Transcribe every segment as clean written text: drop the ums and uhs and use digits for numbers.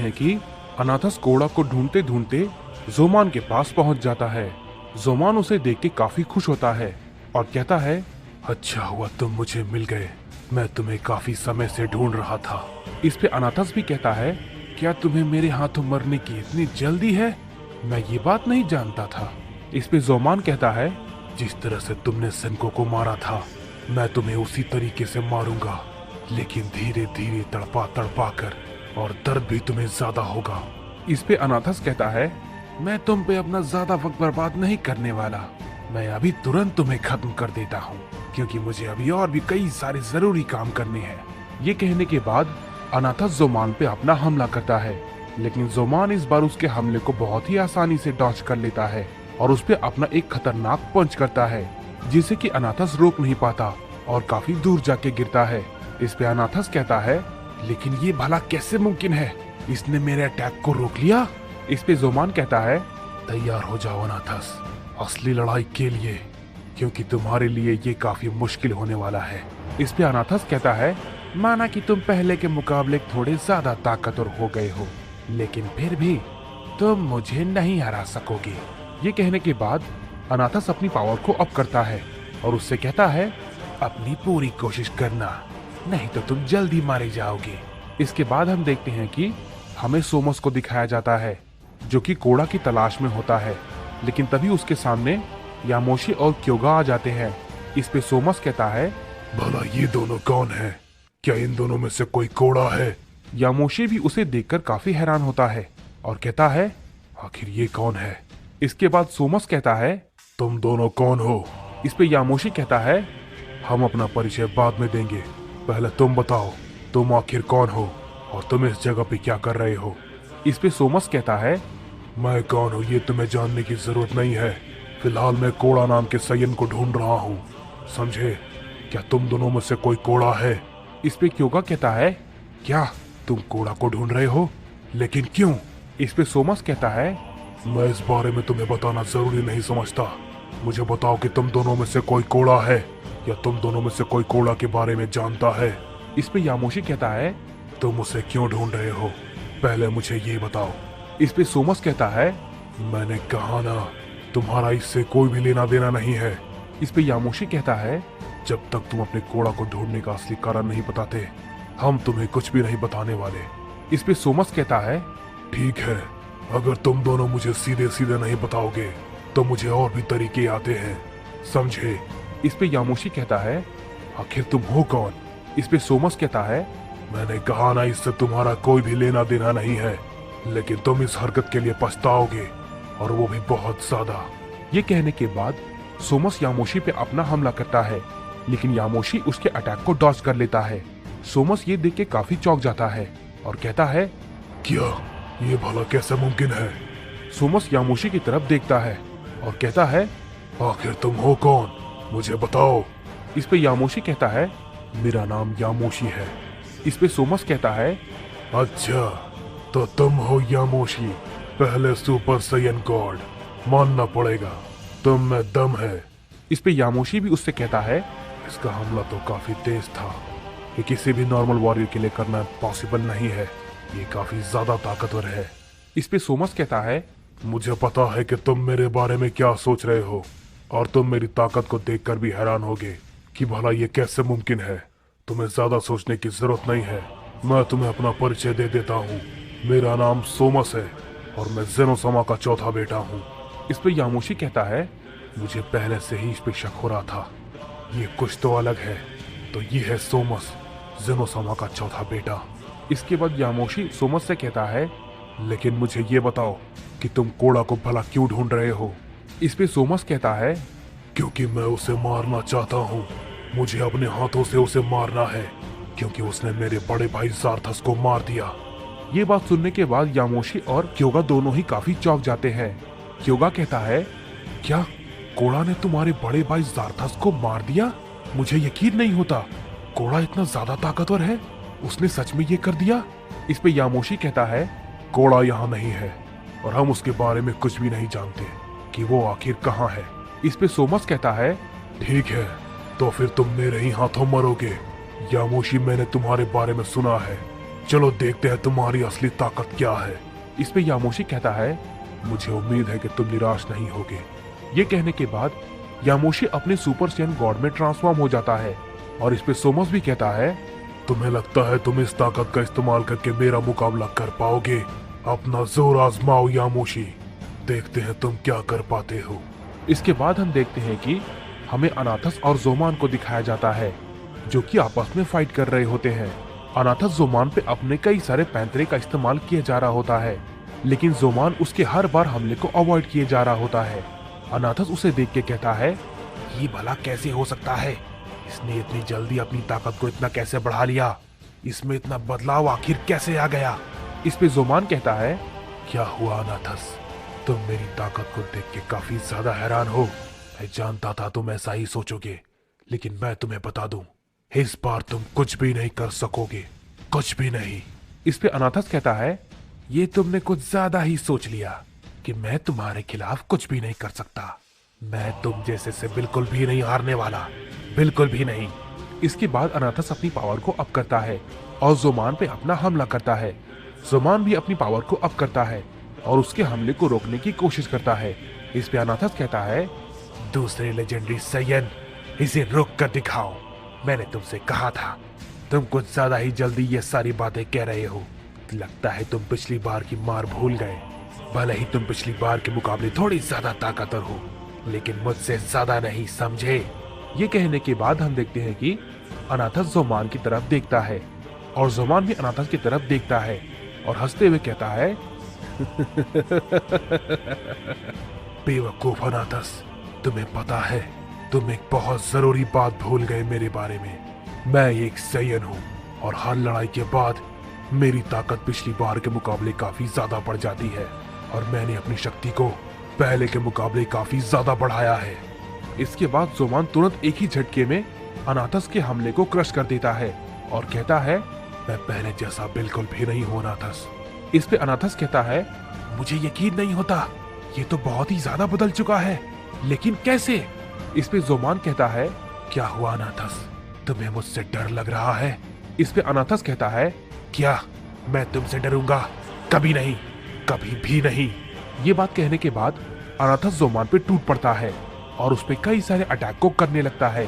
हैं कि अनाथस कोड़ा को ढूंढते ढूंढते जोमान के पास पहुंच जाता है। जोमान उसे देख के काफी खुश होता है और कहता है, अच्छा हुआ तुम मुझे मिल गए, मैं तुम्हें काफी समय से ढूंढ रहा था। इस पे अनाथस भी कहता है, क्या तुम्हें मेरे हाथों मरने की इतनी जल्दी है? मैं ये बात नहीं जानता था। इस पे जोमान कहता है, जिस तरह से तुमने सेनको को मारा था मैं तुम्हें उसी तरीके से मारूंगा, लेकिन धीरे धीरे तड़पा तड़पा कर, और दर्द भी तुम्हें ज्यादा होगा। इस पे अनाथस कहता है, मैं तुम पे अपना ज्यादा वक्त बर्बाद नहीं करने वाला, मैं अभी तुरंत तुम्हें खत्म कर देता हूँ, क्योंकि मुझे अभी और भी कई सारे जरूरी काम करने हैं। ये कहने के बाद अनाथस जोमान पे अपना हमला करता है, लेकिन जोमान इस बार उसके हमले को बहुत ही आसानी से डॉज कर लेता है और उस पे अपना एक खतरनाक पंच करता है, जिसे कि अनाथस रोक नहीं पाता और काफी दूर जाके गिरता है। इस पे अनाथस कहता है, लेकिन ये भला कैसे मुमकिन है, इसने मेरे अटैक को रोक लिया। इस पे जोमान कहता है, तैयार हो जाओ अनाथस, असली लड़ाई के लिए, क्योंकि तुम्हारे लिए ये काफी मुश्किल होने वाला है। इस पे अनाथस कहता है, माना कि तुम पहले के मुकाबले थोड़े ज्यादा ताकतवर हो गए हो, लेकिन फिर भी तुम मुझे नहीं हरा सकोगे। ये कहने के बाद अनाथस अपनी पावर को अप करता है और उससे कहता है, अपनी पूरी कोशिश करना, नहीं तो तुम जल्दी मारे जाओगे। इसके बाद हम देखते हैं कि हमें सोमस को दिखाया जाता है, जो कि कोड़ा की तलाश में होता है, लेकिन तभी उसके सामने यामोशी और क्योगा आ जाते हैं। इस पे सोमस कहता है, भला ये दोनों कौन है? क्या इन दोनों में से कोई कोड़ा है? यामोशी भी उसे देखकर काफी हैरान होता है और कहता है, आखिर ये कौन है? इसके बाद सोमस कहता है, तुम दोनों कौन हो? इस पे यामोशी कहता है, हम अपना परिचय बाद में देंगे, पहले तुम बताओ तुम आखिर कौन हो और तुम इस जगह पे क्या कर रहे हो? इस पे सोमस कहता है, मैं कौन हूँ ये तुम्हें जानने की जरूरत नहीं है, फिलहाल मैं कोड़ा नाम के सयन को ढूंढ रहा हूँ, समझे? क्या तुम दोनों में से कोई कोड़ा है? इस पे क्योगा कहता है, क्या तुम कोड़ा को ढूंढ रहे हो, लेकिन क्यों? इस पे सोमस कहता है, मैं इस बारे में तुम्हें बताना जरूरी नहीं समझता, मुझे बताओ कि तुम दोनों में से कोई कोड़ा है या तुम दोनों में से कोई कोड़ा के बारे में जानता है? इस पे यामोशी कहता है, तुम उसे क्यों ढूंढ रहे हो, पहले मुझे ये बताओ। इस पे सोमस कहता है, मैंने कहा ना, तुम्हारा इससे कोई भी लेना देना नहीं है। इस पे यामोशी कहता है, जब तक तुम अपने कोड़ा को ढूंढने का असली कारण नहीं बताते, हम तुम्हें कुछ भी नहीं बताने वाले। इस पे सोमस कहता है, ठीक है, अगर तुम दोनों मुझे सीधे सीधे नहीं बताओगे तो मुझे और भी तरीके आते हैं, समझे? इस पे यामोशी कहता है, आखिर तुम हो कौन? इस पे सोमस कहता है, मैंने कहा ना, इससे तुम्हारा कोई भी लेना देना नहीं है, लेकिन तुम इस हरकत के लिए पछताओगे, और वो भी बहुत ज्यादा। ये कहने के बाद सोमस यामोशी पे अपना हमला करता है, लेकिन यामोशी उसके अटैक को डॉज कर लेता है। सोमस ये देख के काफी चौंक जाता है और कहता है, क्या ये भला कैसे मुमकिन है? सोमस यामोशी की तरफ देखता है और कहता है, आखिर तुम हो कौन, मुझे बताओ। इस पे यामोशी कहता है, मेरा नाम यामोशी है। इस पे सोमस कहता है, अच्छा तो तुम हो यामोशी, पहले सुपर सैयन गॉड, मानना पड़ेगा तुम में दम है। इस पे यामोशी भी उससे कहता है, इसका हमला तो काफी तेज था, ये किसी भी नॉर्मल वॉरियर के लिए करना पॉसिबल नहीं है, ये काफी ज्यादा ताकतवर है। इस पे सोमस कहता है, मुझे पता है कि तुम मेरे बारे में क्या सोच रहे हो, और तुम मेरी ताकत को देखकर भी हैरान होगे कि भला ये कैसे मुमकिन है। तुम्हें ज्यादा सोचने की जरूरत नहीं है, मैं तुम्हें अपना परिचय दे देता हूँ। मेरा नाम सोमस है और मैं जेनोसामा का चौथा बेटा हूँ। इस पे यामोशी कहता है, मुझे पहले से ही इस पे शक हो रहा था, ये कुछ तो अलग है। तो ये है सोमस, जेनोसामा का चौथा बेटा। इसके बाद यामोशी सोमस से कहता है, लेकिन मुझे ये बताओ कि तुम कोड़ा को भला क्यों ढूंढ रहे हो? इस पे सोमस कहता है, क्योंकि मैं उसे मारना चाहता हूँ, मुझे अपने हाथों से उसे मारना है, क्योंकि उसने मेरे बड़े भाई जार्थस को मार दिया। ये बात सुनने के बाद यामोशी और क्योगा दोनों ही काफी चौंक जाते हैं। क्योगा कहता है, क्या कोड़ा ने तुम्हारे बड़े भाई जार्थस को मार दिया? मुझे यकीन नहीं होता, कोड़ा इतना ज्यादा ताकतवर है, उसने सच में ये कर दिया? इस पे यामोशी कहता है, कोड़ा यहाँ नहीं है और हम उसके बारे में कुछ भी नहीं जानते कि वो आखिर कहाँ है। इस पे सोमस कहता है, ठीक है, तो फिर तुम मेरे ही हाथों मरोगे। यामोशी, मैंने तुम्हारे बारे में सुना है चलो देखते हैं तुम्हारी असली ताकत क्या है। इस पे यामोशी कहता है, मुझे उम्मीद है कि तुम निराश नहीं होगे। ये कहने के बाद यामोशी अपने सुपर सैयन गॉड में ट्रांसफॉर्म हो जाता है। और इस पे सोमस भी कहता है, तुम्हें लगता है तुम इस ताकत का इस्तेमाल करके मेरा मुकाबला कर पाओगे? अपना जोर आजमाओ यामोशी, देखते हैं तुम क्या कर पाते हो। इसके बाद हम देखते हैं कि हमें अनाथस और जोमान को दिखाया जाता है, जो कि आपस में फाइट कर रहे होते हैं। अनाथस जोमान पे अपने कई सारे पैंतरे का इस्तेमाल किया जा रहा होता है, लेकिन जोमान उसके हर बार हमले को अवॉइड किए जा रहा होता है। अनाथस उसे देख के कहता है, ये भला कैसे हो सकता है? इसने इतनी जल्दी अपनी ताकत को इतना कैसे बढ़ा लिया? इसमें इतना बदलाव आखिर कैसे आ गया? इस पे जोमान कहता है, क्या हुआ अनाथस, तुम मेरी ताकत को देख के काफी ज्यादा हैरान हो। मैं जानता था तुम ऐसा ही सोचोगे, लेकिन मैं तुम्हें बता दूं, इस बार तुम कुछ भी नहीं कर सकोगे, कुछ भी नहीं। इस पे अनाथस कहता है, ये तुमने कुछ ज्यादा ही सोच लिया कि मैं तुम्हारे खिलाफ कुछ भी नहीं कर सकता। मैं तुम जैसे से बिल्कुल भी नहीं हारने वाला, बिल्कुल भी नहीं। इसके बाद अनाथस अपनी पावर को अप करता है और जोमान पे अपना हमला करता है। जोमान भी अपनी पावर को अप करता है और उसके हमले को रोकने की कोशिश करता है। इस पे अनाथस कहता है, दूसरे लेजेंडरी सैयन, इसे रोक कर दिखाओ। मैंने तुमसे कहा था, तुम कुछ ज्यादा ही जल्दी ये सारी बातें कह रहे हो। लगता है तुम पिछली बार की मार भूल गए। भले ही तुम पिछली बार के मुकाबले थोड़ी ज्यादा ताकतवर हो, लेकिन मुझसे ज्यादा नहीं, समझे? ये कहने के बाद हम देखते हैं कि अनाथस जोमान की तरफ देखता है और जोमान भी अनाथस की तरफ देखता है और हंसते हुए कहता है, बेवकूफ अनाथस, तुम्हें पता है तुम एक बहुत जरूरी बात भूल गए मेरे बारे में। मैं एक सैयन हूँ और हर लड़ाई के बाद मेरी ताकत पिछली बार के मुकाबले काफी ज्यादा बढ़ जाती है और मैंने अपनी शक्ति को पहले के मुकाबले काफी ज्यादा बढ़ाया है। इसके बाद जोमान तुरंत एक ही झटके में अनाथस के हमले को क्रश कर देता है और कहता है, मैं पहले जैसा बिल्कुल भी नहीं हूं अनाथस। इस पे अनाथस कहता है, मुझे यकीन नहीं होता, ये तो बहुत ही ज्यादा बदल चुका है, लेकिन कैसे? इस पे जोमान कहता है, क्या हुआ अनाथस, तुम्हें मुझसे डर लग रहा है? इस पे अनाथस कहता है, क्या मैं तुमसे डरूंगा? कभी नहीं, कभी भी नहीं। ये बात कहने के बाद अनाथस जोमान पे टूट पड़ता है और उस पे कई सारे अटैक को करने लगता है,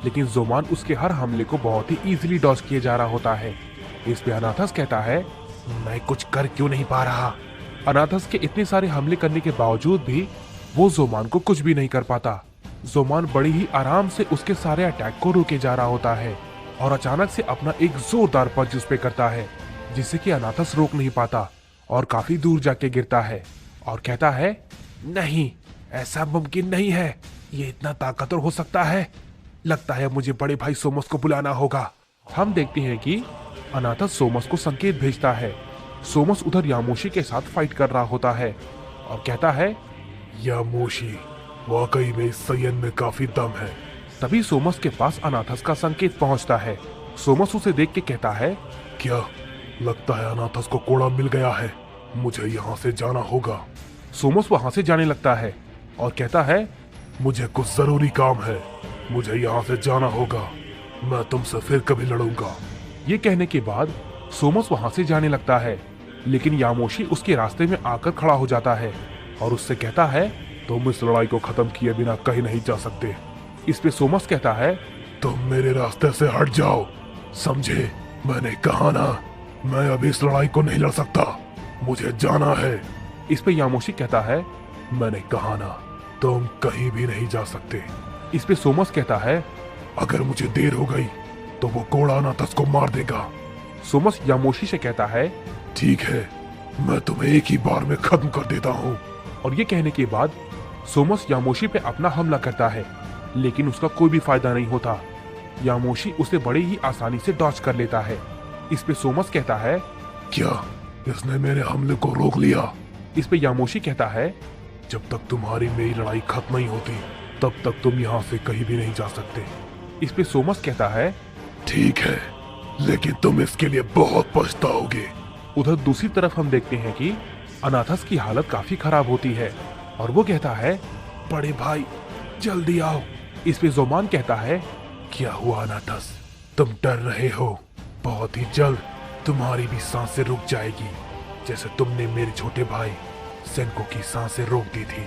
लेकिन जोमान उसके हर हमले को बहुत ही इजीली डॉज किए जा रहा होता है। इस पे अनाथस कहता है, मैं कुछ कर क्यों नहीं पा रहा? अनाथस के इतने सारे हमले करने के बावजूद भी वो जोमान को कुछ भी नहीं कर पाता। जोमान बड़ी ही आराम से उसके सारे अटैक को रोके जा रहा होता है और अचानक से अपना एक जोरदार पंच उस पे करता है, जिससे कि अनाथस रोक नहीं पाता और काफी दूर जाके गिरता है और कहता है, नहीं, ऐसा मुमकिन नहीं है, ये इतना ताकतवर हो सकता है। लगता है मुझे बड़े भाई सोमस को बुलाना होगा। हम देखते हैं कि अनाथस सोमस को संकेत भेजता है। सोमस उधर यामोशी के साथ फाइट कर रहा होता है और कहता है, यामोशी, वाकई में इस सैयन में काफी दम है। तभी सोमस के पास अनाथस का संकेत पहुंचता है। सोमस उसे देख के कहता है, क्या लगता है अनाथस को कोड़ा मिल गया है, मुझे यहाँ से जाना होगा। सोमस वहां से जाने लगता है और कहता है, मुझे कुछ जरूरी काम है, मुझे यहाँ से जाना होगा, मैं तुमसे फिर कभी लड़ूंगा। ये कहने के बाद सोमस वहां से जाने लगता है, लेकिन यामोशी उसके रास्ते में आकर खड़ा हो जाता है और उससे कहता है, तुम इस लड़ाई को खत्म किए बिना कहीं नहीं जा सकते। इस पे सोमस कहता है, तुम मेरे रास्ते से हट जाओ, समझे? मैंने कहा ना, मैं अभी इस लड़ाई को नहीं लड़ सकता, मुझे जाना है। इस पे यामोशी कहता है, मैंने कहा ना, तुम कहीं भी नहीं जा सकते। इस पे सोमस कहता है, अगर मुझे देर हो गई तो वो कोड़ा अनाथस को मार देगा। सोमस यामोशी से कहता है, ठीक है, मैं तुम्हें एक ही बार में खत्म कर देता हूँ। और ये कहने के बाद सोमस यामोशी पे अपना हमला करता है, लेकिन उसका कोई भी फायदा नहीं होता। यामोशी उसे बड़े ही आसानी से डॉच कर लेता है। इस पे सोमस कहता है, क्या इसने मेरे हमले को रोक लिया? इस पे यामोशी कहता है, जब तक तुम्हारी मेरी लड़ाई खत्म नहीं होती तब तक तुम यहाँ से कहीं भी नहीं जा सकते। इस पे सोमस कहता है, ठीक है, लेकिन तुम इसके लिए बहुत पछताओगे। उधर दूसरी तरफ हम देखते हैं कि अनाथस की हालत काफी खराब होती है और वो कहता है, बड़े भाई जल्दी आओ। इस पे जोमान कहता है, क्या हुआ अनाथस, तुम डर रहे हो? बहुत ही जल्द तुम्हारी भी सांसें रुक जाएगी, जैसे तुमने मेरे छोटे भाई सेनको की सांसें रोक दी थी।